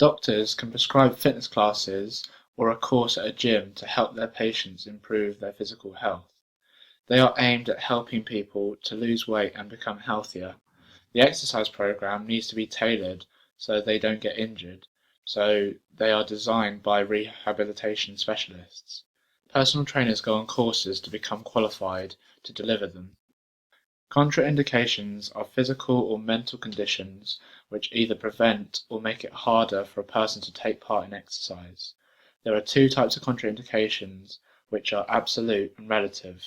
Doctors can prescribe fitness classes or a course at a gym to help their patients improve their physical health. They are aimed at helping people to lose weight and become healthier. The exercise program needs to be tailored so they don't get injured, so they are designed by rehabilitation specialists. Personal trainers go on courses to become qualified to deliver them. Contraindications are physical or mental conditions which either prevent or make it harder for a person to take part in exercise. There are two types of contraindications, which are absolute and relative.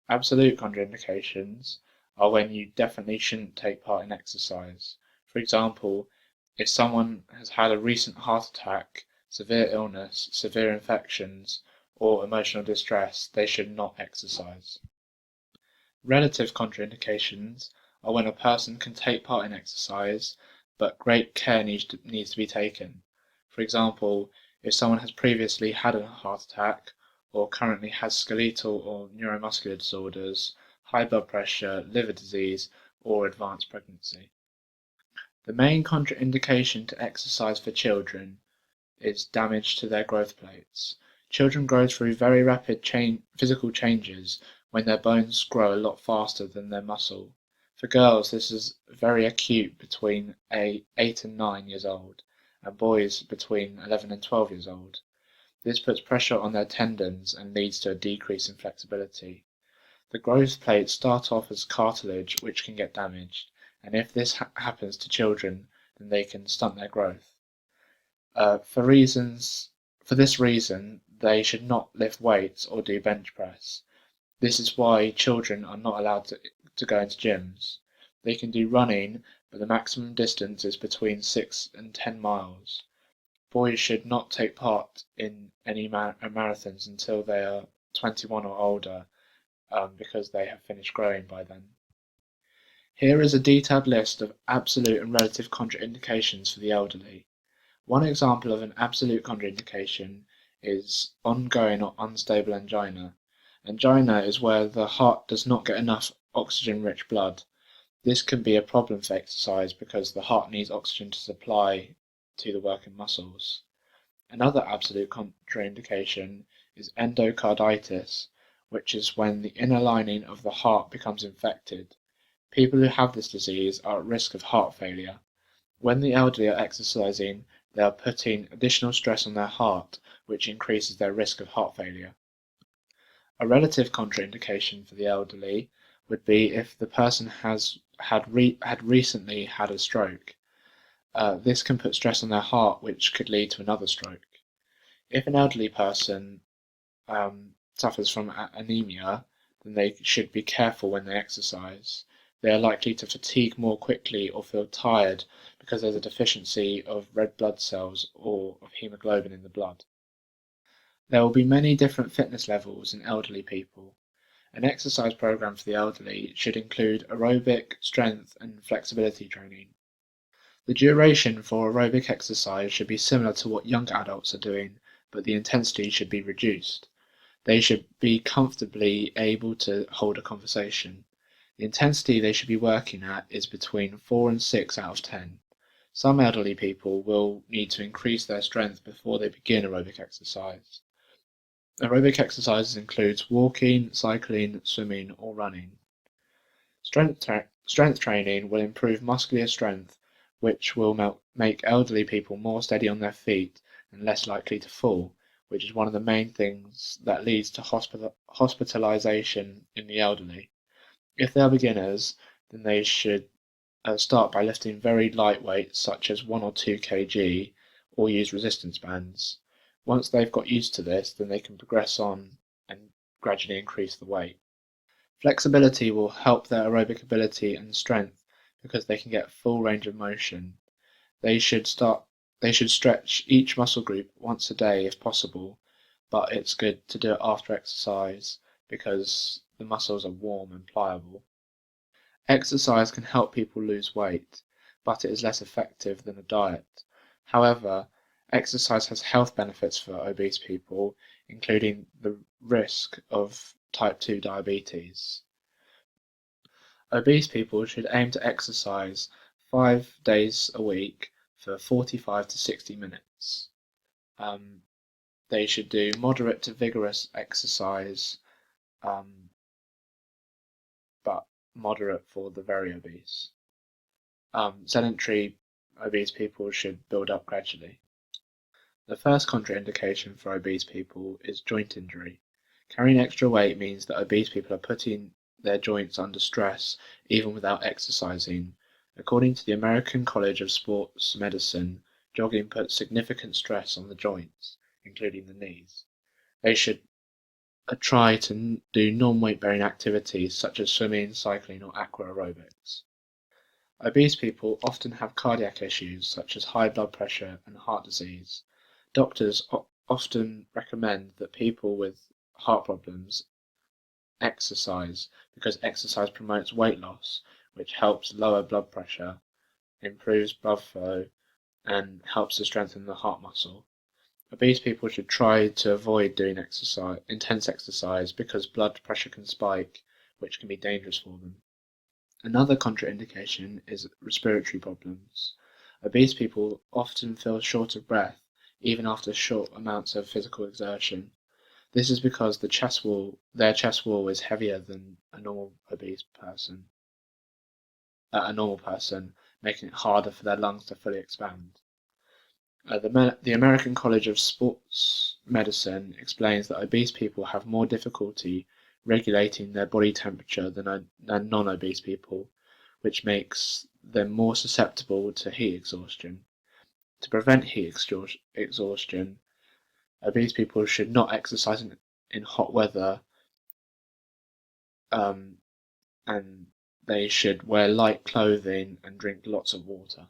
Absolute contraindications are when you definitely shouldn't take part in exercise. For example, if someone has had a recent heart attack, severe illness, severe infections, or emotional distress, they should not exercise. Relative contraindications are when a person can take part in exercise, but great care needs to be taken. For example, if someone has previously had a heart attack, or currently has skeletal or neuromuscular disorders, high blood pressure, liver disease, or advanced pregnancy. The main contraindication to exercise for children is damage to their growth plates. Children grow through very rapid physical changes when their bones grow a lot faster than their muscle. For girls, this is very acute between 8 and 9 years old, and boys between 11 and 12 years old. This puts pressure on their tendons and leads to a decrease in flexibility. The growth plates start off as cartilage, which can get damaged, and if this happens to children, then they can stunt their growth. For this reason, they should not lift weights or do bench press. This is why children are not allowed to go into gyms. They can do running, but the maximum distance is between 6 and 10 miles. Boys should not take part in any marathons until they are 21 or older, because they have finished growing by then. Here is a detailed list of absolute and relative contraindications for the elderly. One example of an absolute contraindication is ongoing or unstable angina. Angina is where the heart does not get enough oxygen-rich blood. This can be a problem for exercise because the heart needs oxygen to supply to the working muscles. Another absolute contraindication is endocarditis, which is when the inner lining of the heart becomes infected. People who have this disease are at risk of heart failure. When the elderly are exercising, they are putting additional stress on their heart, which increases their risk of heart failure. A relative contraindication for the elderly would be if the person had recently had a stroke. This can put stress on their heart, which could lead to another stroke. If an elderly person suffers from anemia, then they should be careful when they exercise. They are likely to fatigue more quickly or feel tired because there's a deficiency of red blood cells or of hemoglobin in the blood. There will be many different fitness levels in elderly people. An exercise program for the elderly should include aerobic, strength, and flexibility training. The duration for aerobic exercise should be similar to what young adults are doing, but the intensity should be reduced. They should be comfortably able to hold a conversation. The intensity they should be working at is between 4 and 6 out of 10. Some elderly people will need to increase their strength before they begin aerobic exercise. Aerobic exercises includes walking, cycling, swimming, or running. Strength training will improve muscular strength, which will make elderly people more steady on their feet and less likely to fall, which is one of the main things that leads to hospitalization in the elderly. If they are beginners, then they should start by lifting very light weights such as 1 or 2 kg or use resistance bands. Once they've got used to this, then they can progress on and gradually increase the weight. Flexibility will help their aerobic ability and strength because they can get full range of motion. They should stretch each muscle group once a day if possible, but it's good to do it after exercise because the muscles are warm and pliable. Exercise can help people lose weight, but it is less effective than a diet. However, exercise has health benefits for obese people, including the risk of type 2 diabetes. Obese people should aim to exercise 5 days a week for for 45 to 60 minutes. They should do moderate to vigorous exercise, but moderate for the very obese. Sedentary obese people should build up gradually. The first contraindication for obese people is joint injury. Carrying extra weight means that obese people are putting their joints under stress even without exercising. According to the American College of Sports Medicine, jogging puts significant stress on the joints, including the knees. They should try to do non-weight bearing activities such as swimming, cycling, or aqua aerobics. Obese people often have cardiac issues such as high blood pressure and heart disease. Doctors often recommend that people with heart problems exercise because exercise promotes weight loss, which helps lower blood pressure, improves blood flow, and helps to strengthen the heart muscle. Obese people should try to avoid doing intense exercise because blood pressure can spike, which can be dangerous for them. Another contraindication is respiratory problems. Obese people often feel short of breath even after short amounts of physical exertion. This is because their chest wall is heavier than a normal person, making it harder for their lungs to fully expand. The American College of Sports Medicine explains that obese people have more difficulty regulating their body temperature than non-obese people, which makes them more susceptible to heat exhaustion. To prevent heat exhaustion, obese people should not exercise in hot weather, and they should wear light clothing and drink lots of water.